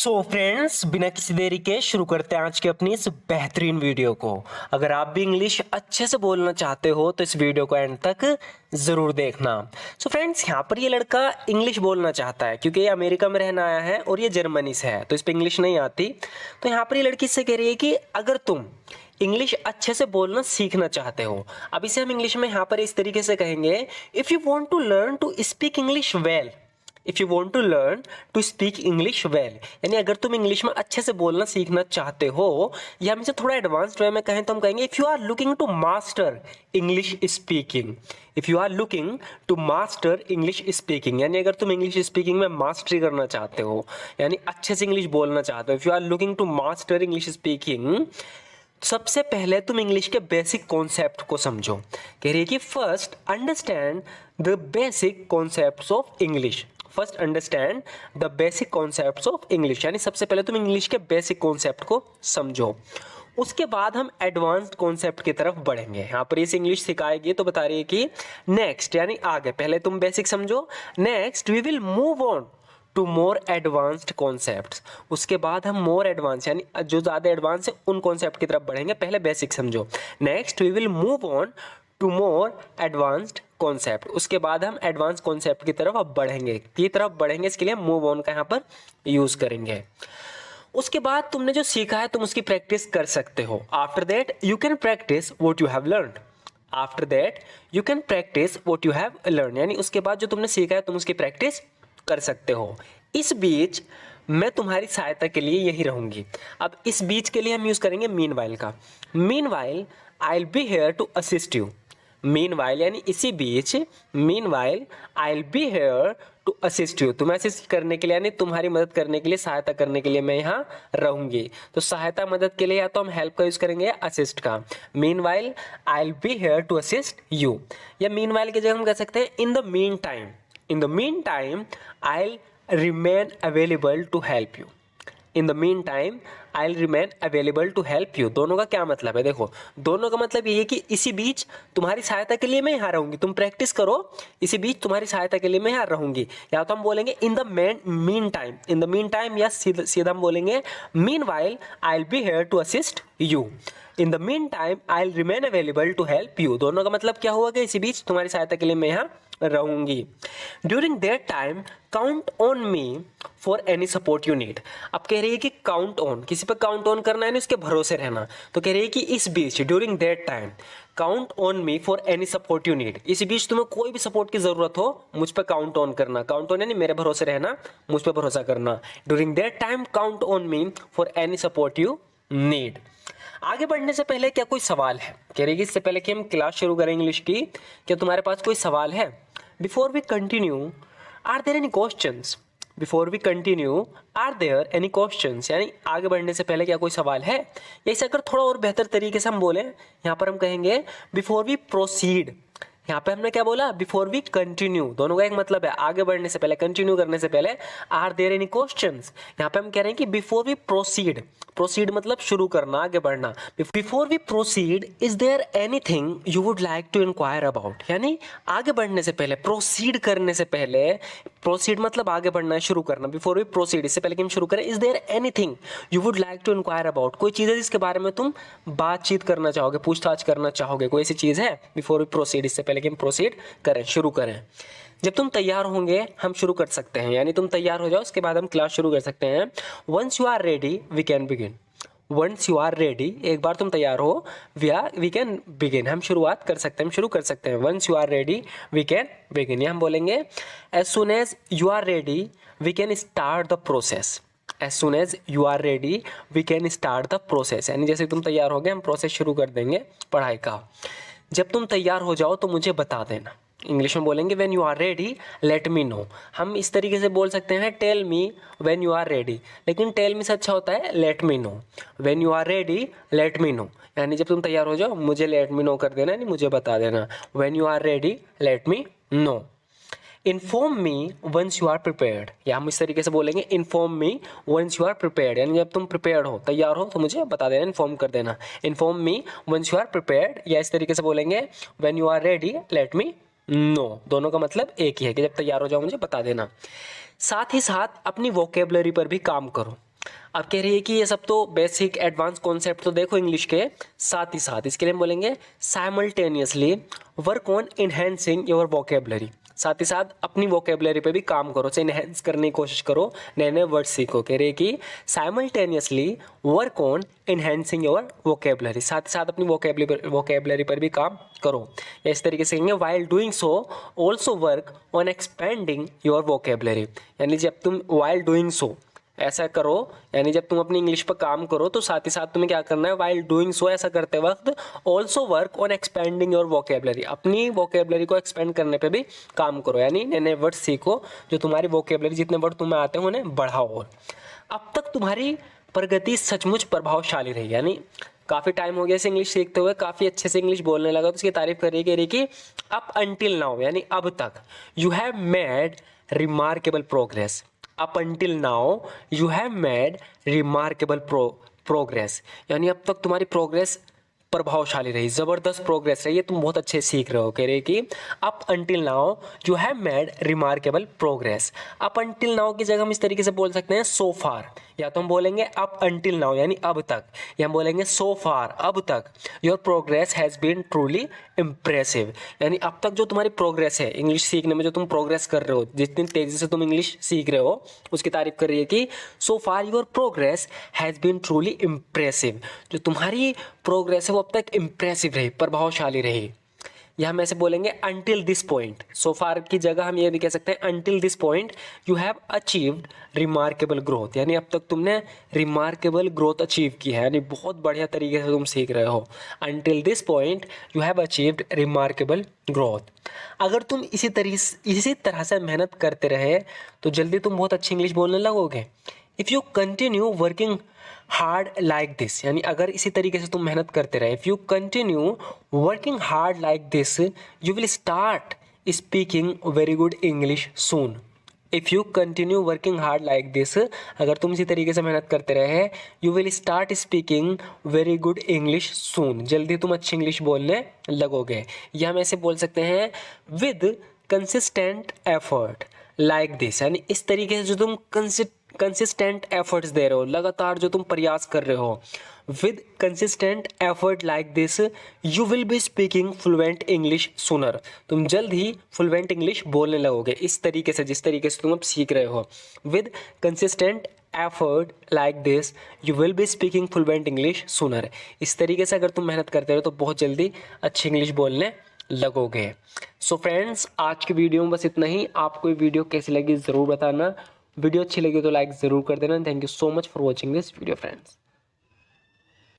So friends, बिना किसी देरी के शुरू करते हैं आज की अपनी इस बेहतरीन वीडियो को। अगर आप भी इंग्लिश अच्छे से बोलना चाहते हो तो इस वीडियो को एंड तक ज़रूर देखना। सो फ्रेंड्स, यहाँ पर ये लड़का इंग्लिश बोलना चाहता है क्योंकि ये अमेरिका में रहना आया है और ये जर्मनी से है, तो इस पर इंग्लिश नहीं आती। तो यहाँ पर ये लड़की इससे कह रही है कि अगर तुम इंग्लिश अच्छे से बोलना सीखना चाहते हो, अब इसे हम इंग्लिश में यहाँ पर इस तरीके से कहेंगे, if you want to learn to speak English well, if you want to learn to speak English well, यानी अगर तुम इंग्लिश में अच्छे से बोलना सीखना चाहते हो, या हम इसे थोड़ा एडवांस्ड वे में कहें तो हम कहेंगे if you are looking to master English speaking, if you are looking to master English speaking, यानी अगर तुम इंग्लिश स्पीकिंग में मास्टरी करना चाहते हो, यानी अच्छे से इंग्लिश बोलना चाहते हो, if you are looking to master English speaking, सबसे पहले तुम इंग्लिश के बेसिक कॉन्सेप्ट को समझो। कह रही है कि first understand the basic concepts of English, first understand the basic concepts of English, यानी सबसे पहले तुम इंग्लिश के बेसिक कॉन्सेप्ट को समझो। उसके बाद हम एडवांस्ड कॉन्सेप्ट की तरफ बढ़ेंगे। यहाँ पर इस इंग्लिश सिखाएगी तो बता रही है कि नेक्स्ट, यानी आगे, पहले तुम बेसिक समझो, next we will move on to more advanced concepts, उसके बाद हम मोर एडवांस यानी जो ज़्यादा एडवांस है उन कॉन्सेप्ट की तरफ बढ़ेंगे। पहले बेसिक समझो, next we will move on to more advanced concept, उसके बाद हम एडवांस कॉन्सेप्ट की तरफ अब बढ़ेंगे, इसके लिए मूव ऑन का यहाँ पर यूज़ करेंगे। उसके बाद तुमने जो सीखा है तुम उसकी प्रैक्टिस कर सकते हो। After that you can practice what you have learned, after that you can practice what you have learn, यानी उसके बाद जो तुमने सीखा है तुम उसकी प्रैक्टिस कर सकते हो। इस बीच मैं तुम्हारी सहायता के लिए यही रहूंगी। अब इस बीच के लिए हम यूज करेंगे मीनवाइल का। Meanwhile I will be here to assist you, meanwhile यानी इसी बीच, meanwhile I will be here to assist you, तुम्हें असिस्ट करने के लिए यानी तुम्हारी मदद करने के लिए, सहायता करने के लिए मैं यहाँ रहूंगी। तो सहायता मदद के लिए या तो हम हेल्प का यूज करेंगे या असिस्ट का। Meanwhile I will be here to assist you, या मीनवाइल की जगह हम कह सकते हैं in the meantime, in the meantime I'll remain available to help you, in the meantime I'll remain available to help you। दोनों का क्या मतलब है? देखो, दोनों का मतलब ये है कि इसी बीच तुम्हारी सहायता के लिए मैं यहाँ रहूंगी, तुम प्रैक्टिस करो, इसी बीच तुम्हारी सहायता के लिए मैं यहाँ रहूंगी। या तो हम बोलेंगे in the meantime, in the meantime, या सीधा हम बोलेंगे meanwhile I will be here to assist you, in the meantime I will remain available to help you. दोनों का मतलब क्या हुआ कि इसी बीच तुम्हारी सहायता के लिए मैं यहाँ रहूंगी। During that time count on me for any support you need. अब कह रही है कि काउंट ऑन, किसी पर काउंट ऑन करना है ना, उसके भरोसे रहना। तो कह रही है कि इस बीच, during that time count on me for any support you need, इस बीच तुम्हें कोई भी सपोर्ट की जरूरत हो मुझ पर काउंट ऑन करना। काउंट ऑन यानी मेरे भरोसे रहना, मुझ पर भरोसा करना। During that time count on me for any support you need. आगे बढ़ने से पहले क्या कोई सवाल है? कह रही है इससे पहले कि हम क्लास शुरू करें इंग्लिश की, क्या तुम्हारे पास कोई सवाल है? Before we continue are there any questions, before we continue are there any questions, यानी आगे बढ़ने से पहले क्या कोई सवाल है? या इसे अगर थोड़ा और बेहतर तरीके से हम बोलें, यहाँ पर हम कहेंगे बिफोर वी प्रोसीड। यहाँ पे हमने क्या बोला? बिफोर वी कंटिन्यू, दोनों का एक मतलब है, आगे बढ़ने से पहले, कंटिन्यू करने से पहले। आर देयर एनी क्वेश्चंस, यहाँ पे हम कह रहे हैं कि बिफोर वी प्रोसीड, प्रोसीड मतलब शुरू करना, आगे बढ़ना। Before we proceed is there anything you would like to inquire about, यानी आगे बढ़ने से पहले, प्रोसीड करने से पहले, प्रोसीड मतलब आगे बढ़ना है, शुरू करना। बिफोर वी प्रोसीड, इससे पहले कि हम शुरू करें, is there anything you would like to inquire about, कोई चीज़ है जिसके बारे में तुम बातचीत करना चाहोगे, पूछताछ करना चाहोगे, कोई ऐसी चीज़ है? बिफोर वी प्रोसीड, इससे पहले कि हम प्रोसीड करें, शुरू करें। जब तुम तैयार होंगे हम शुरू कर सकते हैं, यानी तुम तैयार हो जाओ, उसके बाद हम क्लास शुरू कर सकते हैं। Once you are ready we can begin, once you are ready, एक बार तुम तैयार हो, वी कैन बिगिन, हम शुरुआत कर सकते हैं, हम शुरू कर सकते हैं। Once you are ready we can begin, या हम बोलेंगे as soon as you are ready we can start the process, as soon as you are ready we can start the process, यानी जैसे तुम तैयार हो गए हम प्रोसेस शुरू कर देंगे पढ़ाई का। जब तुम तैयार हो जाओ तो मुझे बता देना। इंग्लिश में बोलेंगे when you are ready let me know. हम इस तरीके से बोल सकते हैं tell me when you are ready, लेकिन टेल मी से अच्छा होता है let me know. When you are ready let me know, यानी जब तुम तैयार हो जाओ मुझे लेट मी नो कर देना, यानी मुझे बता देना। When you are ready let me know. Inform me once you are prepared, या हम इस तरीके से बोलेंगे inform me once you are prepared, यानी जब तुम प्रिपेयर्ड हो, तैयार हो, तो मुझे बता देना, इन्फॉर्म कर देना। Inform me once you are prepared, या इस तरीके से बोलेंगे when you are ready let me know. दोनों का मतलब एक ही है कि जब तैयार हो जाओ मुझे बता देना। साथ ही साथ अपनी वोकेबलरी पर भी काम करो। अब कह रही है कि ये सब तो बेसिक एडवांस कॉन्सेप्ट तो देखो इंग्लिश के, साथ ही साथ इसके लिए हम बोलेंगे simultaneously work on enhancing your vocabulary. साथ ही साथ अपनी वोकेबलरी पे भी काम करो, उसे इनहेंस करने की कोशिश करो, नए नए वर्ड सीखो। कह रही है कि simultaneously work on enhancing your vocabulary, साथ ही साथ अपनी वोकेबलरी पर भी काम करो। या इस तरीके से कहेंगे while doing so also work on expanding your vocabulary, यानी जब तुम वाइल डूइंग सो ऐसा करो, यानी जब तुम अपनी इंग्लिश पर काम करो तो साथ ही साथ तुम्हें क्या करना है, वाइल डूइंग सो ऐसा करते वक्त also work on expanding your vocabulary, अपनी वोकेबलरी को एक्सपेंड करने पे भी काम करो, यानी नए नए वर्ड सीखो, जो तुम्हारी वोकेबलरी जितने वर्ड तुम्हें आते हैं उन्हें बढ़ाओ। अब तक तुम्हारी प्रगति सचमुच प्रभावशाली रही, यानी काफ़ी टाइम हो गया इसे इंग्लिश सीखते हुए, काफ़ी अच्छे से इंग्लिश बोलने लगा, तो उसकी तारीफ कर रही कि अप अंटिल नाउ, यानी अब तक, you have made remarkable progress. Up until now you have made remarkable progress, यानी अब तक तुम्हारी प्रोग्रेस प्रभावशाली रही, ज़बरदस्त प्रोग्रेस रही है, तुम बहुत अच्छे सीख रहे हो। कह रहे कि up until now you have made remarkable progress. Up until now की जगह हम इस तरीके से बोल सकते हैं सो फार, या तो हम बोलेंगे अप अंटिल नाउ यानी अब तक, या हम बोलेंगे सो फार अब तक, your progress has been truly impressive, यानी अब तक जो तुम्हारी प्रोग्रेस है इंग्लिश सीखने में, जो तुम प्रोग्रेस कर रहे हो, जितनी तेज़ी से तुम इंग्लिश सीख रहे हो, उसकी तारीफ कर रही है कि so far your progress has been truly impressive, जो तुम्हारी प्रोग्रेस है वो अब तक इम्प्रेसिव रही, प्रभावशाली रही। या हम ऐसे बोलेंगे अंटिल दिस पॉइंट, सो फार की जगह हम ये भी कह सकते हैं until this point you have achieved remarkable growth, यानी अब तक तुमने रिमार्केबल ग्रोथ अचीव की है, यानी बहुत बढ़िया तरीके से तुम सीख रहे हो। Until this point you have achieved remarkable growth. अगर तुम इसी तरह से मेहनत करते रहे तो जल्दी तुम बहुत अच्छी इंग्लिश बोलने लगोगे। If you continue working hard like this, यानी अगर इसी तरीके से तुम मेहनत करते रहे, if you continue working hard like this you will start speaking very good English soon. If you continue working hard like this, अगर तुम इसी तरीके से मेहनत करते रहे, you will start speaking very good English soon, जल्दी तुम अच्छी इंग्लिश बोलने लगोगे। या हम ऐसे बोल सकते हैं with consistent effort like this, यानी इस तरीके से जो तुम कंसिस्टेंट एफर्ट्स दे रहे हो, लगातार जो तुम प्रयास कर रहे हो, with consistent effort like this you will be speaking fluent English sooner, तुम जल्द ही फ्लुएंट इंग्लिश बोलने लगोगे इस तरीके से, जिस तरीके से तुम अब सीख रहे हो। With consistent effort like this you will be speaking fluent English sooner, इस तरीके से अगर तुम मेहनत करते रहो तो बहुत जल्दी अच्छी इंग्लिश बोलने लगोगे। सो फ्रेंड्स, आज की वीडियो में बस इतना ही। आपको ये वीडियो कैसी लगी ज़रूर बताना, वीडियो अच्छी लगी तो लाइक ज़रूर कर देना। Thank you so much for watching this video friends.